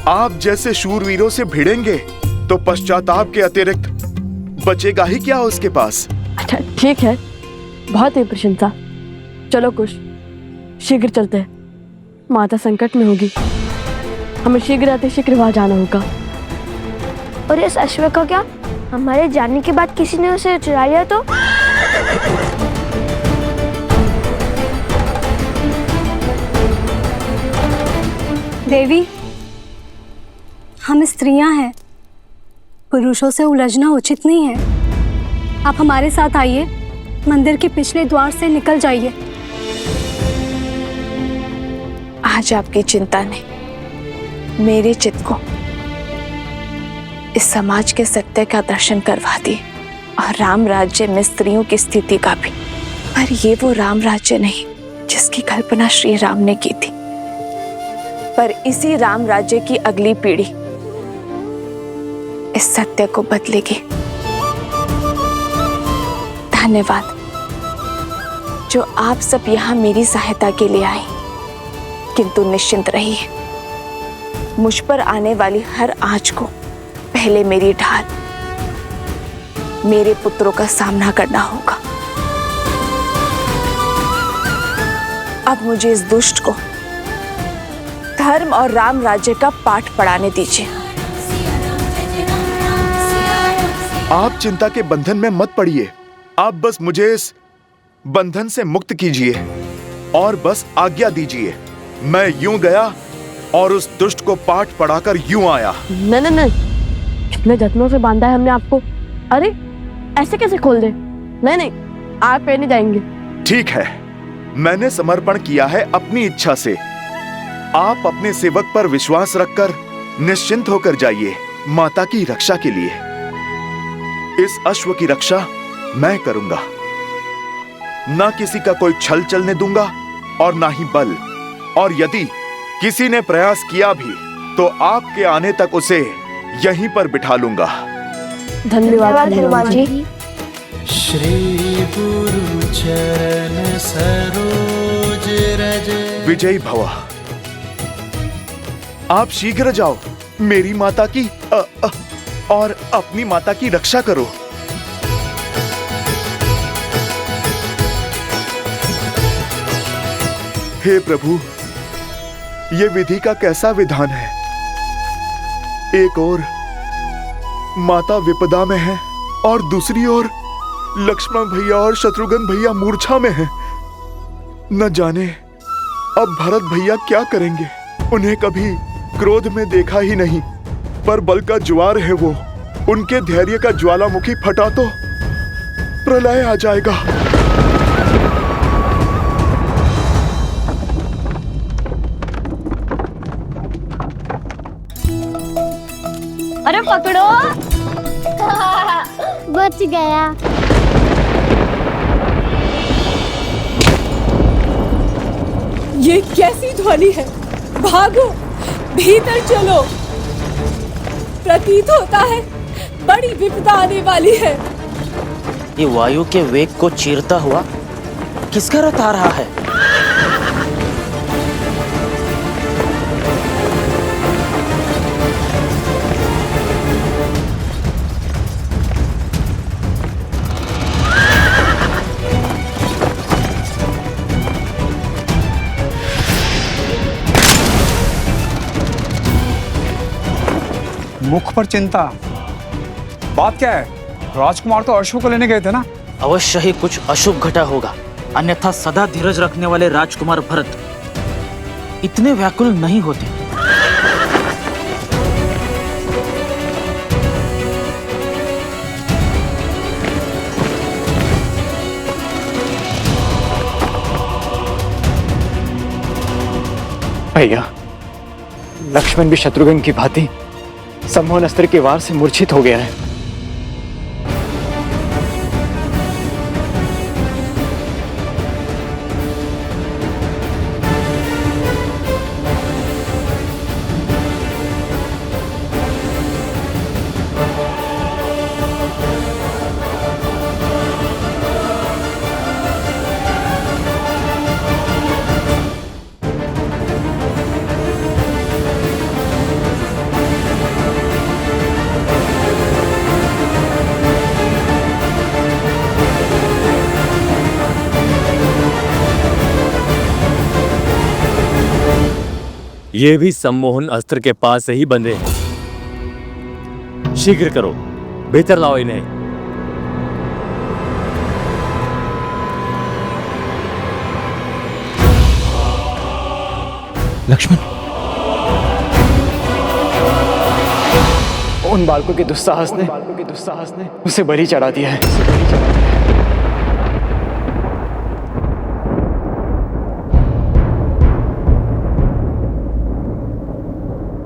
आप जैसे शूरवीरों से भिड़ेंगे, तो पश्चाताप के अतिरिक्त बचेगा ही क्या उसके पास।
अच्छा ठीक है, बहुत ही प्रशंसा। चलो कुश, शीघ्र चलते हैं। माता संकट में होगी, हमें शीघ्र अतिशीघ्र वहां जाना होगा।
और इस अश्व का क्या? हमारे जाने के बाद किसी ने उसे चुरा लिया तो?
देवी, हम स्त्रियां हैं, पुरुषों से उलझना उचित नहीं है। आप हमारे साथ आइए, मंदिर के पिछले द्वार से निकल जाइए।
आज आपकी चिंता ने मेरे चित्त को इस समाज के सत्य का दर्शन करवा दिए, और राम राज्य में स्त्रियों की स्थिति का भी। पर ये वो राम राज्य नहीं जिसकी कल्पना श्री राम ने की थी, पर इसी राम राज्य की अगली पीढ़ी इस सत्य को बदलेगी। धन्यवाद जो आप सब यहाँ मेरी सहायता के लिए आए, किंतु निश्चिंत रहिए, मुझ पर आने वाली हर आँच को पहले मेरी ढाल, मेरे पुत्रों का सामना करना होगा। अब मुझे इस दुष्ट को धर्म और राम राज्य का पाठ पढ़ाने दीजिए।
आप चिंता के बंधन में मत पड़िए, आप बस मुझे इस बंधन से मुक्त कीजिए और बस आज्ञा दीजिए। मैं यूं गया और उस दुष्ट को पाठ पढ़ाकर यूं आया।
नहीं नहीं नहीं, कितने जत्नों से बांधा है हमने आपको। अरे ऐसे कैसे खोल दे? नहीं नहीं, आप पे नहीं जाएंगे।
ठीक है, मैंने समर्पण किया है अपनी इच्छा से। आप अपने सेवक पर विश्वास रखकर निश्चिंत होकर जाइए माता की रक्षा के लिए। इस अश्व की रक्षा मैं करूंगा, ना किसी का कोई छल चलने दूंगा और ना ही बल। और यदि किसी ने प्रयास किया भी तो आपके आने तक उसे यहीं पर बिठा लूंगा।
धन्यवाद हनुमान जी।
श्री गुरु चरण सरोज रज।
विजयी भव। आप शीघ्र जाओ, मेरी माता की और अपनी माता की रक्षा करो। हे प्रभु, ये विधि का कैसा विधान है। एक ओर माता विपदा में है और दूसरी ओर लक्ष्मण भैया और शत्रुघ्न भैया मूर्छा में हैं। न जाने अब भरत भैया क्या करेंगे। उन्हें कभी क्रोध में देखा ही नहीं, पर बल का ज्वार है वो। उनके धैर्य का ज्वालामुखी फटा तो प्रलय आ जाएगा।
अरे पकड़ो। बच गया।
ये कैसी ध्वनि है? भागो, भीतर चलो। प्रतीत होता है बड़ी विपदा आने वाली है।
ये वायु के वेग को चीरता हुआ किसका रथ आ रहा है?
मुख पर चिंता। बात क्या है? राजकुमार तो अशोक को लेने गए थे ना?
अवश्य ही कुछ अशुभ घटा होगा, अन्यथा सदा धीरज रखने वाले राजकुमार भरत इतने व्याकुल नहीं होते।
भैया, लक्ष्मण भी शत्रुघ्न की भांति सम्मोहन अस्त्र के वार से मूर्छित हो गया है।
ये भी सम्मोहन अस्त्र के पास से ही बंधे हैं। शीघ्र करो, भीतर लाओ इन्हें।
लक्ष्मण, उन बालकों के दुस्साहस ने उसे बलि चढ़ा दिया है।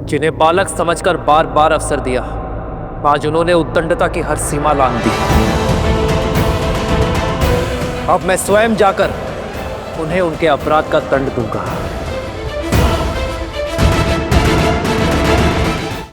जिन्हें बालक समझकर बार बार अवसर दिया, आज उन्होंने उद्दंडता की हर सीमा लांघ दी। अब मैं स्वयं जाकर उन्हें उनके अपराध का दंड दूंगा।